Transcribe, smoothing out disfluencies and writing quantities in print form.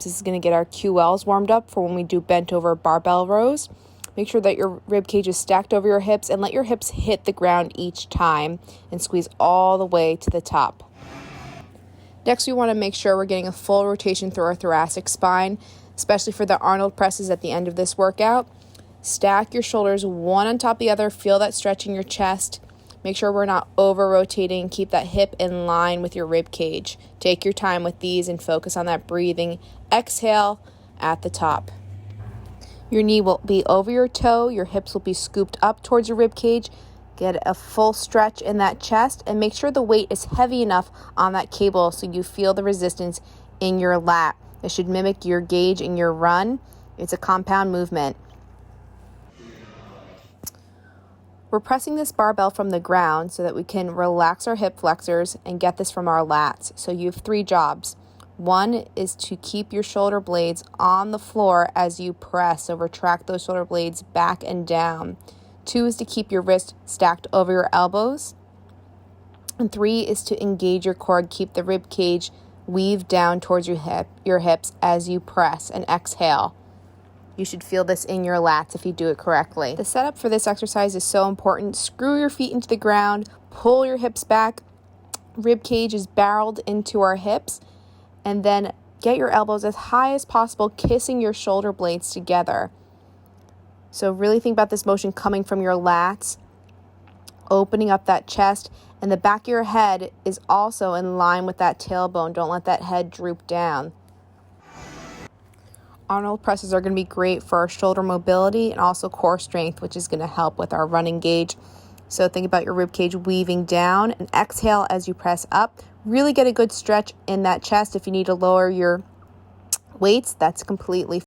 This is going to get our QLs warmed up for when we do bent over barbell rows. Make sure that your rib cage is stacked over your hips and let your hips hit the ground each time and squeeze all the way to the top. Next, we want to make sure we're getting a full rotation through our thoracic spine, especially for the Arnold presses at the end of this workout. Stack your shoulders one on top of the other. Feel that stretch in your chest. Make sure we're not over-rotating. Keep that hip in line with your rib cage. Take your time with these and focus on that breathing. Exhale at the top. Your knee will be over your toe. Your hips will be scooped up towards your rib cage. Get a full stretch in that chest and make sure the weight is heavy enough on that cable so you feel the resistance in your lat. It should mimic your gauge in your run. It's a compound movement. We're pressing this barbell from the ground so that we can relax our hip flexors and get this from our lats. So you have 3 jobs. 1 is to keep your shoulder blades on the floor as you press, so retract those shoulder blades back and down. 2 is to keep your wrist stacked over your elbows. And 3 is to engage your core, keep the rib cage weaved down towards your hips as you press and exhale. You should feel this in your lats if you do it correctly. The setup for this exercise is so important. Screw your feet into the ground, pull your hips back, rib cage is barreled into our hips, and then get your elbows as high as possible, kissing your shoulder blades together. So really think about this motion coming from your lats, opening up that chest, and the back of your head is also in line with that tailbone. Don't let that head droop down. Arnold presses are going to be great for our shoulder mobility and also core strength, which is going to help with our running gauge. So think about your rib cage weaving down and exhale as you press up. Really get a good stretch in that chest. If you need to lower your weights, that's completely fine.